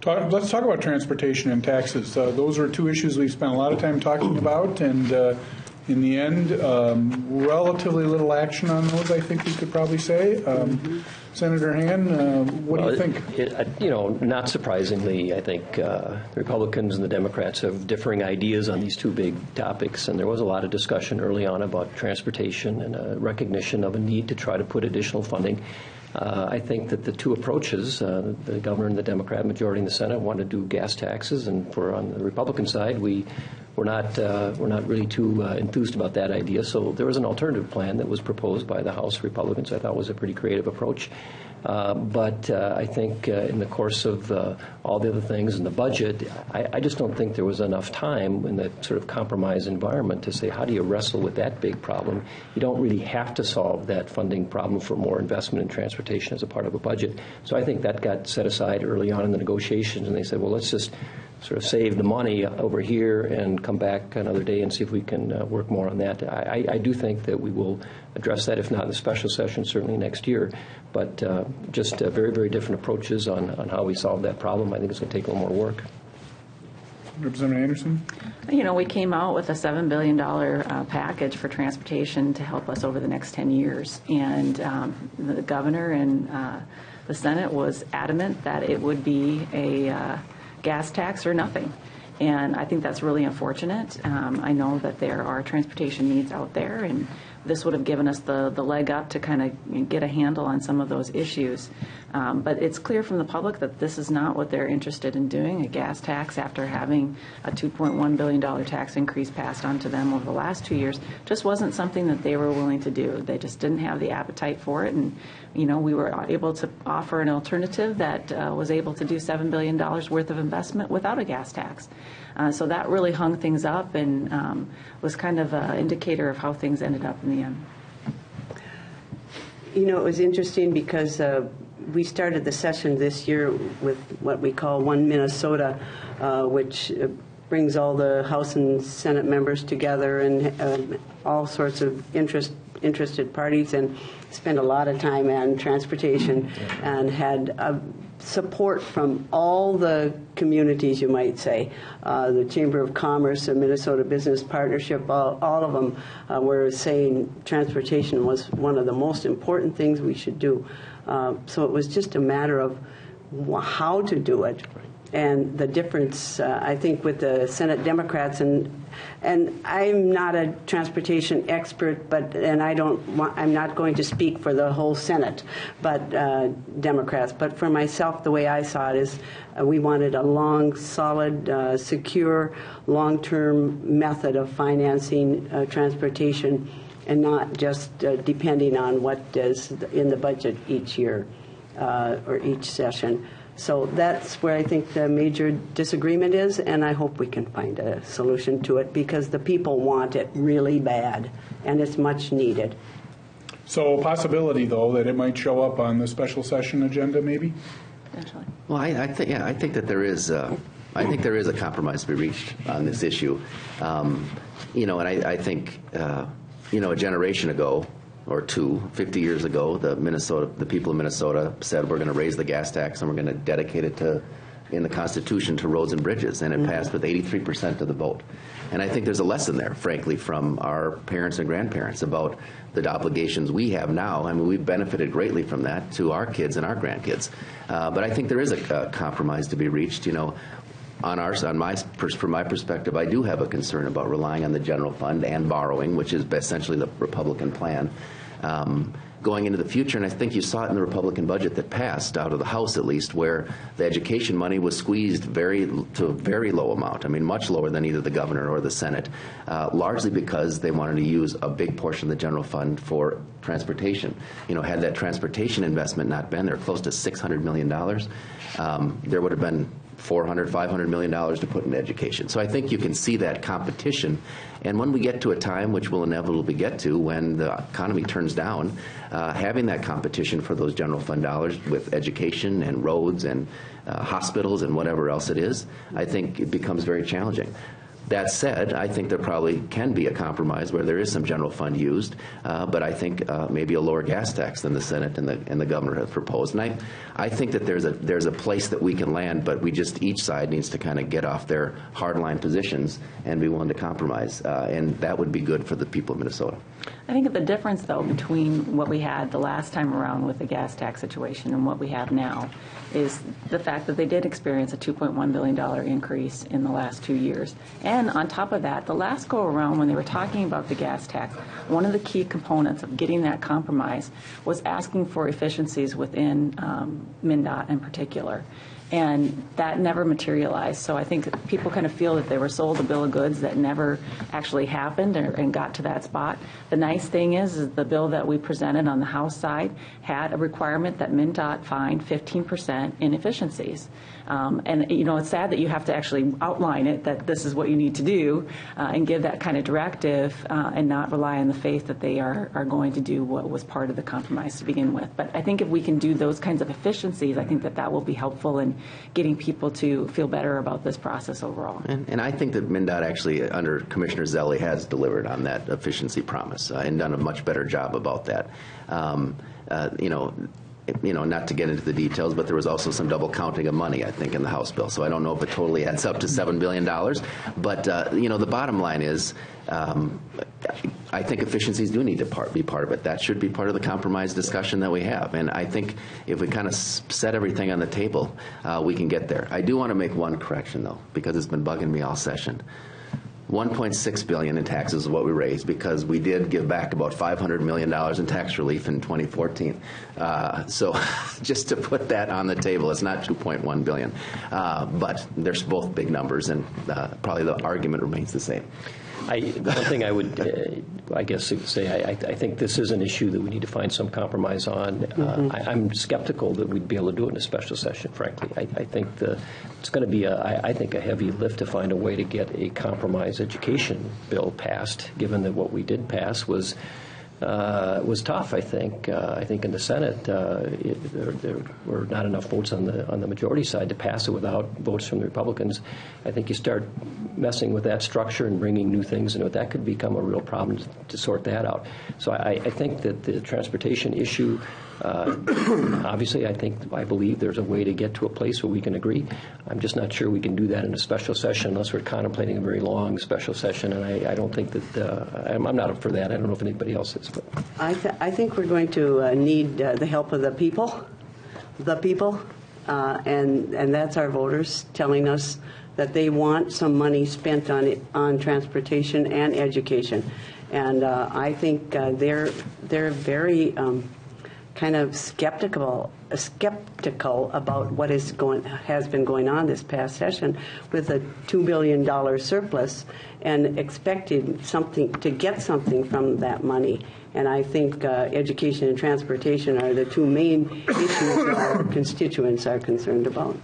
Let's talk about transportation and taxes. Those are two issues we've spent a lot of time talking about, and in the end, relatively little action on those, I think we could probably say. Senator Hann, what do you think? Not surprisingly, I think the Republicans and the Democrats have differing ideas on these two big topics, and there was a lot of discussion early on about transportation and a recognition of a need to try to put additional funding. I think that the two approaches, the governor and the Democrat majority in the Senate, want to do gas taxes, and on the Republican side, we're not really too enthused about that idea. So there was an alternative plan that was proposed by the House Republicans. I thought was a pretty creative approach. But I think in the course of all the other things in the budget, I just don't think there was enough time in that sort of compromise environment to say, how do you wrestle with that big problem? You don't really have to solve that funding problem for more investment in transportation as a part of a budget. So I think that got set aside early on in the negotiations, and they said, well, let's just sort of save the money over here and come back another day and see if we can work more on that. I do think that we will address that, if not in the special session, certainly next year. But just very, very different approaches on how we solve that problem. I think it's going to take a little more work. Representative Anderson? We came out with a $7 billion package for transportation to help us over the next 10 years. And the governor and the Senate was adamant that it would be a gas tax or nothing. And I think that's really unfortunate. I know that there are transportation needs out there, and this would have given us the leg up to kind of get a handle on some of those issues. But it's clear from the public that this is not what they're interested in doing, a gas tax after having a $2.1 billion tax increase passed on to them over the last 2 years. Just wasn't something that they were willing to do. They just didn't have the appetite for it. And, we were able to offer an alternative that was able to do $7 billion worth of investment without a gas tax. So that really hung things up and was kind of an indicator of how things ended up in the end. It was interesting because we started the session this year with what we call One Minnesota, which brings all the House and Senate members together and all sorts of interested parties, and spent a lot of time on transportation and had support from all the communities, you might say. The Chamber of Commerce, the Minnesota Business Partnership, all of them were saying transportation was one of the most important things we should do. So it was just a matter of how to do it. And the difference, I think, with the Senate Democrats, and I'm not a transportation expert, I'm not going to speak for the whole Senate, but Democrats. But for myself, the way I saw it is we wanted a long, solid, secure, long-term method of financing transportation, and not just depending on what is in the budget each year or each session. So that's where I think the major disagreement is, and I hope we can find a solution to it because the people want it really bad, and it's much needed. So a possibility, though, that it might show up on the special session agenda, maybe? Potentially. Well, I think that there is. I think there is a compromise to be reached on this issue. And I think a generation ago, or 50 years ago, the people of Minnesota said we're going to raise the gas tax and we're going to dedicate it in the Constitution to roads and bridges, and it passed with 83% of the vote. And I think there's a lesson there, frankly, from our parents and grandparents about the obligations we have now. I mean, we've benefited greatly from that to our kids and our grandkids. But I think there is a compromise to be reached. From my perspective, I do have a concern about relying on the general fund and borrowing, which is essentially the Republican plan, going into the future. And I think you saw it in the Republican budget that passed out of the House, at least, where the education money was squeezed to a very low amount. I mean, much lower than either the governor or the Senate, largely because they wanted to use a big portion of the general fund for transportation. Had that transportation investment not been there, close to $600 million, there would have been $500 million to put into education. So I think you can see that competition. And when we get to a time, which we'll inevitably get to, when the economy turns down, having that competition for those general fund dollars with education and roads and hospitals and whatever else it is, I think it becomes very challenging. That said, I think there probably can be a compromise where there is some general fund used, but I think maybe a lower gas tax than the Senate and the governor have proposed. And I think that there's a place that we can land, but each side needs to kind of get off their hardline positions and be willing to compromise, and that would be good for the people of Minnesota. I think the difference, though, between what we had the last time around with the gas tax situation and what we have now is the fact that they did experience a $2.1 billion increase in the last 2 years. And on top of that, the last go-around when they were talking about the gas tax, one of the key components of getting that compromise was asking for efficiencies within MnDOT in particular. And that never materialized. So I think people kind of feel that they were sold a bill of goods that never actually happened and got to that spot. The nice thing is the bill that we presented on the House side had a requirement that MnDOT find 15% inefficiencies. And, it's sad that you have to actually outline it, that this is what you need to do, and give that kind of directive and not rely on the faith that they are going to do what was part of the compromise to begin with. But I think if we can do those kinds of efficiencies, I think that will be helpful in getting people to feel better about this process overall. And I think that MnDOT actually, under Commissioner Zelli, has delivered on that efficiency promise and done a much better job about that. Not to get into the details, but there was also some double counting of money, I think, in the House bill. So I don't know if it totally adds up to $7 billion. But, the bottom line is I think efficiencies do need to be part of it. That should be part of the compromise discussion that we have. And I think if we kind of set everything on the table, we can get there. I do want to make one correction, though, because it's been bugging me all session. $1.6 billion in taxes is what we raised because we did give back about $500 million in tax relief in 2014. So just to put that on the table, it's not $2.1 billion. But there's both big numbers, and probably the argument remains the same. The one thing I would, I guess, say, I think this is an issue that we need to find some compromise on. I'm skeptical that we'd be able to do it in a special session, frankly. I think it's going to be, a heavy lift to find a way to get a compromise education bill passed, given that what we did pass was tough. I think in the Senate there were not enough votes on the majority side to pass it without votes from the Republicans. I think you start messing with that structure and bringing new things into it, that could become a real problem to sort that out. So I think that the transportation issue, obviously, I believe there's a way to get to a place where we can agree. I'm just not sure we can do that in a special session unless we're contemplating a very long special session, and I don't think that I'm not up for that. I don't know if anybody else is. But I think we're going to need the help of the people, and that's our voters telling us that they want some money spent on transportation and education, and I think they're very kind of skeptical about what has been going on this past session with a $2 billion surplus and expecting to get something from that money. And I think education and transportation are the two main issues that our constituents are concerned about.